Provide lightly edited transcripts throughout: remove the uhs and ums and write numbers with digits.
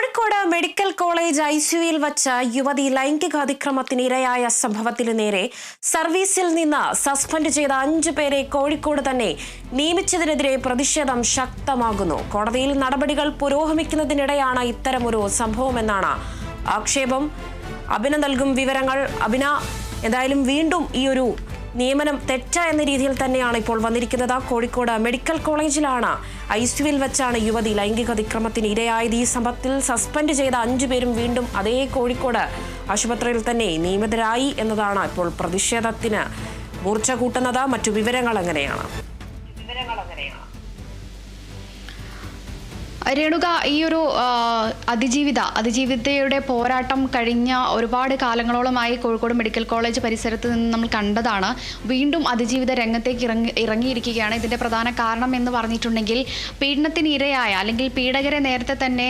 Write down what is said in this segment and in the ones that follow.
Kozhikode medical college ഐസിയുയിൽ വച്ച യുവതി ലൈംഗിക അതിക്രമത്തിന് ഇരയായ സംഭവത്തിന് നേരെ സർവീസിൽ നിന്ന് സസ്പെൻഡ് ചെയ്ത 5 പേരെ കോഴിക്കോട് തന്നെ നിയമിച്ചതിനെതിരെ പ്രതിഷേധം ശക്തമാകുന്നു. കോടതിയിൽ നടപടികൾ പുരോഗമിക്കുന്നതിനിടെയാണ് ഇത്തരമൊരു സംഭവമെന്നാണ് ആക്ഷേപം. അഭിന നൽകും വിവരങ്ങൾ. അഭിന, എന്തായാലും വീണ്ടും ഈ ഒരു നിയമനം തെറ്റ എന്ന രീതിയിൽ തന്നെയാണ് ഇപ്പോൾ വന്നിരിക്കുന്നത്. കോഴിക്കോട് മെഡിക്കൽ കോളേജിലാണ് ഐസിയുവിൽ വെച്ചാണ് യുവതി ലൈംഗിക അതിക്രമത്തിന് ഇരയായത്. ഈ സംഭവത്തിൽ സസ്പെൻഡ് ചെയ്ത 5 പേരും വീണ്ടും അതേ കോഴിക്കോട് ആശുപത്രിയിൽ തന്നെ നിയമിതരായി എന്നതാണ് ഇപ്പോൾ പ്രതിഷേധത്തിന് മൂർച്ച കൂട്ടുന്നത്. മറ്റു വിവരങ്ങൾ എങ്ങനെയാണ്? രേണുക, ഈ ഒരു അതിജീവിതയുടെ പോരാട്ടം കഴിഞ്ഞ ഒരുപാട് കാലങ്ങളോളമായി കോഴിക്കോട് മെഡിക്കൽ കോളേജ് പരിസരത്ത് നിന്ന് നമ്മൾ കണ്ടതാണ്. വീണ്ടും അതിജീവിത രംഗത്തേക്ക് ഇറങ്ങിയിരിക്കുകയാണ്. ഇതിൻ്റെ പ്രധാന കാരണം എന്ന് പറഞ്ഞിട്ടുണ്ടെങ്കിൽ പീഡനത്തിന് ഇരയായ അല്ലെങ്കിൽ പീഡകരെ നേരത്തെ തന്നെ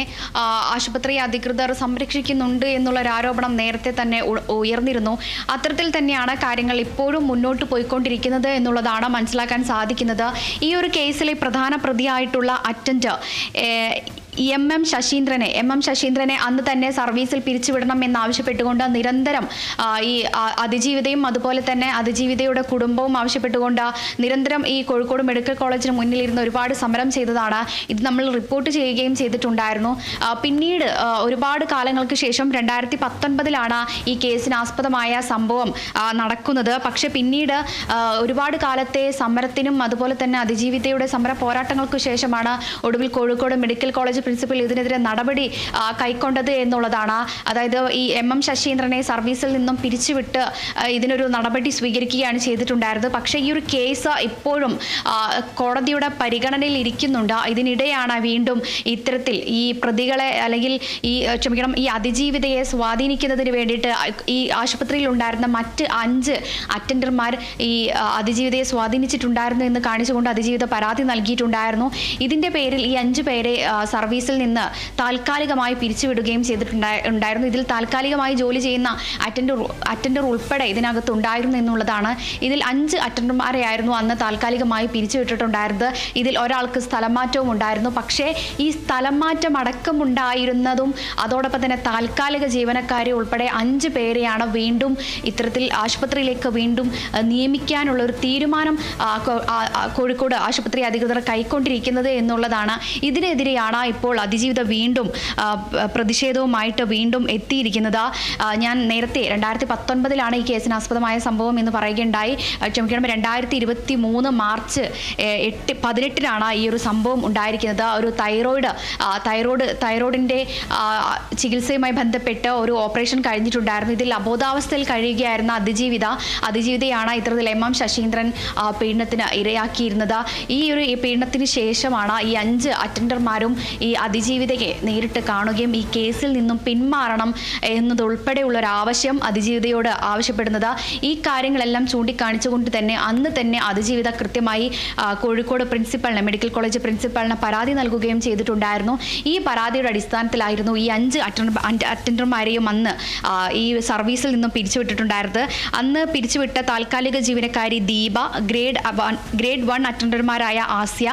ആശുപത്രി അധികൃതർ സംരക്ഷിക്കുന്നുണ്ട് എന്നുള്ളൊരു ആരോപണം നേരത്തെ തന്നെ ഉയർന്നിരുന്നു. അത്തരത്തിൽ തന്നെയാണ് കാര്യങ്ങൾ ഇപ്പോഴും മുന്നോട്ട് പോയിക്കൊണ്ടിരിക്കുന്നത് എന്നുള്ളതാണ് മനസ്സിലാക്കാൻ സാധിക്കുന്നത്. ഈ ഒരു കേസിലെ പ്രധാന പ്രതിയായിട്ടുള്ള അറ്റൻഡർ എം എം ശശീന്ദ്രനെ അന്ന് തന്നെ സർവീസിൽ പിരിച്ചുവിടണം എന്നാവശ്യപ്പെട്ടുകൊണ്ട് നിരന്തരം ഈ അതിജീവിതയും അതുപോലെ തന്നെ അതിജീവിതയുടെ കുടുംബവും ആവശ്യപ്പെട്ടുകൊണ്ട് നിരന്തരം ഈ കോഴിക്കോട് മെഡിക്കൽ കോളേജിന് മുന്നിലിരുന്ന് ഒരുപാട് സമരം ചെയ്തതാണ്. ഇത് നമ്മൾ റിപ്പോർട്ട് ചെയ്യുകയും ചെയ്തിട്ടുണ്ടായിരുന്നു. പിന്നീട് ഒരുപാട് കാലങ്ങൾക്ക് ശേഷം 2019 ഈ കേസിനാസ്പദമായ സംഭവം നടക്കുന്നത്. പക്ഷെ പിന്നീട് ഒരുപാട് കാലത്തെ സമരത്തിനും അതുപോലെ തന്നെ അതിജീവിതയുടെ സമര പോരാട്ടങ്ങൾക്ക് ശേഷമാണ് ഒടുവിൽ കോഴിക്കോട് മെഡിക്കൽ കോളേജ് പ്രിൻസിപ്പൽ ഇതിനെതിരെ നടപടി കൈക്കൊണ്ടത് എന്നുള്ളതാണ്. അതായത് ഈ എം എം ശശീന്ദ്രനെ സർവീസിൽ നിന്നും പിരിച്ചുവിട്ട് ഇതിനൊരു നടപടി സ്വീകരിക്കുകയാണ് ചെയ്തിട്ടുണ്ടായിരുന്നത്. പക്ഷേ ഈ ഒരു കേസ് ഇപ്പോഴും കോടതിയുടെ പരിഗണനയിൽ ഇരിക്കുന്നുണ്ട്. ഇതിനിടെയാണ് വീണ്ടും ഇത്തരത്തിൽ ഈ പ്രതികളെ അല്ലെങ്കിൽ ഈ അതിജീവിതയെ സ്വാധീനിക്കുന്നതിന് വേണ്ടിയിട്ട് ഈ ആശുപത്രിയിൽ ഉണ്ടായിരുന്ന മറ്റ് 5 അറ്റൻഡർമാർ ഈ അതിജീവിതയെ സ്വാധീനിച്ചിട്ടുണ്ടായിരുന്നു എന്ന് കാണിച്ചുകൊണ്ട് അതിജീവിത പരാതി നൽകിയിട്ടുണ്ടായിരുന്നു. ഇതിൻ്റെ പേരിൽ ഈ 5 പേരെ സർവീസിൽ നിന്ന് താൽക്കാലികമായി പിരിച്ചുവിടുകയും ചെയ്തിട്ടുണ്ടായിരുന്നു. ഇതിൽ താൽക്കാലികമായി ജോലി ചെയ്യുന്ന അറ്റൻഡർ ഉൾപ്പെടെ ഇതിനകത്തുണ്ടായിരുന്നു എന്നുള്ളതാണ്. ഇതിൽ 5 അറ്റൻഡർമാരെയായിരുന്നു അന്ന് താൽക്കാലികമായി പിരിച്ചുവിട്ടിട്ടുണ്ടായിരുന്നത്. ഇതിൽ ഒരാൾക്ക് സ്ഥലം മാറ്റവും ഉണ്ടായിരുന്നു. പക്ഷേ ഈ സ്ഥലം മാറ്റം അടക്കമുണ്ടായിരുന്നതും അതോടൊപ്പം തന്നെ താൽക്കാലിക ജീവനക്കാരെ ഉൾപ്പെടെ 5 പേരെയാണ് വീണ്ടും ഇത്തരത്തിൽ ആശുപത്രിയിലേക്ക് വീണ്ടും നിയമിക്കാനുള്ള ഒരു തീരുമാനം കോഴിക്കോട് ആശുപത്രി അധികൃതർ കൈക്കൊണ്ടിരിക്കുന്നത് എന്നുള്ളതാണ്. ഇതിനെതിരെയാണ് ഇപ്പോൾ അതിജീവിത വീണ്ടും പ്രതിഷേധവുമായിട്ട് വീണ്ടും എത്തിയിരിക്കുന്നത്. ഞാൻ നേരത്തെ 2019 ഈ കേസിനാസ്പദമായ സംഭവം എന്ന് പറയുകയുണ്ടായി. ക്ഷമിക്കണം, 2023 മാർച്ച് 18 ഈ ഒരു സംഭവം ഉണ്ടായിരിക്കുന്നത്. ഒരു തൈറോയിഡിൻ്റെ ചികിത്സയുമായി ബന്ധപ്പെട്ട് ഒരു ഓപ്പറേഷൻ കഴിഞ്ഞിട്ടുണ്ടായിരുന്നു. ഇതിൽ അബോധാവസ്ഥയിൽ കഴിയുകയായിരുന്ന അതിജീവിതയാണ് ഇത്തരത്തിൽ എം എം ശശീന്ദ്രൻ പീഡനത്തിന് ഇരയാക്കിയിരുന്നത്. ഈ പീഡനത്തിന് ശേഷമാണ് ഈ 5 അറ്റൻഡർമാരും ഈ അതിജീവിതയെ നേരിട്ട് കാണുകയും ഈ കേസിൽ നിന്നും പിന്മാറണം എന്നതുൾപ്പെടെയുള്ള ഒരു ആവശ്യം അതിജീവിതയോട് ആവശ്യപ്പെടുന്നത്. ഈ കാര്യങ്ങളെല്ലാം ചൂണ്ടിക്കാണിച്ചുകൊണ്ട് തന്നെ അന്ന് തന്നെ അതിജീവിത കൃത്യമായി കോഴിക്കോട് പ്രിൻസിപ്പലിന്, മെഡിക്കൽ കോളേജ് പ്രിൻസിപ്പലിന് പരാതി നൽകുകയും ചെയ്തിട്ടുണ്ടായിരുന്നു. ഈ പരാതിയുടെ അടിസ്ഥാനത്തിലായിരുന്നു ഈ 5 അറ്റൻഡർമാരെയും അന്ന് ഈ സർവീസിൽ നിന്നും പിരിച്ചുവിട്ടിട്ടുണ്ടായിരുന്നത്. അന്ന് പിരിച്ചുവിട്ട താൽക്കാലിക ജീവനക്കാരി ദീപ, ഗ്രേഡ് 1 അറ്റൻഡർമാരായ ആസ്യ,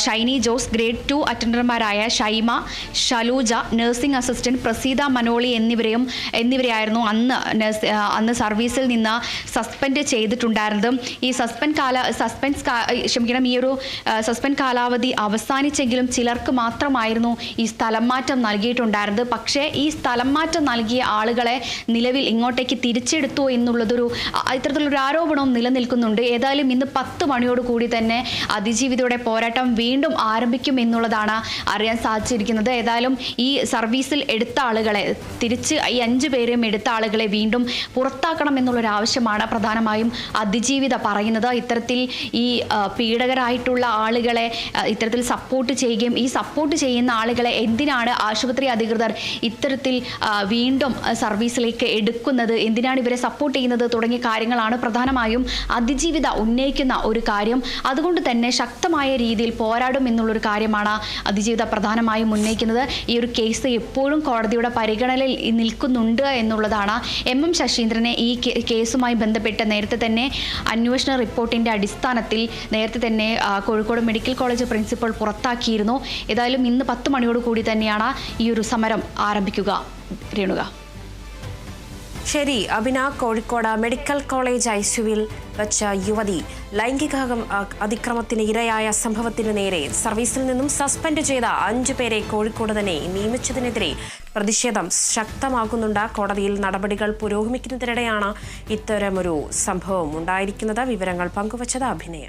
ഷൈനി ജോസ്, ഗ്രേഡ് 2 അറ്റൻഡർമാരായ ഷൈമ, ഷലൂജ, നഴ്സിംഗ് അസിസ്റ്റന്റ് പ്രസീത മനോളി എന്നിവരെയായിരുന്നു അന്ന് സർവീസിൽ നിന്ന് സസ്പെൻഡ് ചെയ്തിട്ടുണ്ടായിരുന്നത്. ഈ സസ്പെൻഡ് കാലാവധി അവസാനിച്ചെങ്കിലും ചിലർക്ക് മാത്രമായിരുന്നു ഈ സ്ഥലം മാറ്റം നൽകിയിട്ടുണ്ടായിരുന്നത്. പക്ഷേ ഈ സ്ഥലം മാറ്റം നൽകിയ ആളുകളെ നിലവിൽ ഇങ്ങോട്ടേക്ക് തിരിച്ചെടുത്തു എന്നുള്ളതൊരു ഇത്തരത്തിലൊരു ആരോപണവും നിലനിൽക്കുന്നുണ്ട്. ഏതായാലും ഇന്ന് 10 മണിയോട് കൂടി തന്നെ അതിജീവിതയുടെ പോരാട്ടം വീണ്ടും ആരംഭിക്കും എന്നുള്ളതാണ് അറിയാൻ സാധിച്ചിരിക്കുന്നത്. ഏതായാലും ഈ സർവീസിൽ എടുത്ത ആളുകളെ തിരിച്ച് ഈ 5 പേരെയും എടുത്ത ആളുകളെ വീണ്ടും പുറത്താക്കണം എന്നുള്ളൊരു ആവശ്യമാണ് പ്രധാനമായും അതിജീവിത പറയുന്നത്. ഇത്തരത്തിൽ ഈ പീഡകരായിട്ടുള്ള ആളുകളെ ഇത്തരത്തിൽ സപ്പോർട്ട് ചെയ്യുകയും ഈ സപ്പോർട്ട് ചെയ്യുന്ന ആളുകളെ എന്തിനാണ് ആശുപത്രി അധികൃതർ ഇത്തരത്തിൽ വീണ്ടും സർവീസിലേക്ക് എടുക്കുന്നത്, എന്തിനാണ് ഇവരെ സപ്പോർട്ട് ചെയ്യുന്നത് തുടങ്ങിയ കാര്യങ്ങളാണ് പ്രധാനമായും അതിജീവിത ഉന്നയിക്കുന്ന ഒരു കാര്യം. അതുകൊണ്ട് തന്നെ ശക്തമായ രീതിയിൽ പോരാടും എന്നുള്ളൊരു കാര്യമാണ് അതിജീവിത പ്രധാനമായും ഉന്നയിക്കുന്നത്. ഈ ഒരു കേസ് എപ്പോഴും കോടതിയുടെ പരിഗണനയിൽ നിൽക്കുന്നുണ്ട് എന്നുള്ളതാണ്. എം ശശീന്ദ്രനെ ഈ കേസുമായി ബന്ധപ്പെട്ട് നേരത്തെ തന്നെ അന്വേഷണ റിപ്പോർട്ടിൻ്റെ അടിസ്ഥാനത്തിൽ നേരത്തെ തന്നെ കോഴിക്കോട് മെഡിക്കൽ കോളേജ് പ്രിൻസിപ്പൽ പുറത്താക്കിയിരുന്നു. ഏതായാലും ഇന്ന് 10 മണിയോടുകൂടി തന്നെയാണ് ഈ ഒരു സമരം ആരംഭിക്കുക. രേണുക. ശരി അഭിന, കോഴിക്കോട് മെഡിക്കൽ കോളേജ് ICUവിൽ വച്ച യുവതി ലൈംഗിക അതിക്രമത്തിന് ഇരയായ സംഭവത്തിന് നേരെ സർവീസിൽ നിന്നും സസ്പെൻഡ് ചെയ്ത 5 പേരെ കോഴിക്കോട് തന്നെ നിയമിച്ചതിനെതിരെ പ്രതിഷേധം ശക്തമാകുന്നുണ്ട്. കോടതിയിൽ നടപടികൾ പുരോഗമിക്കുന്നതിനിടെയാണ് ഇത്തരമൊരു സംഭവം ഉണ്ടായിരിക്കുന്നത്. വിവരങ്ങൾ പങ്കുവച്ചത് അഭിനയ.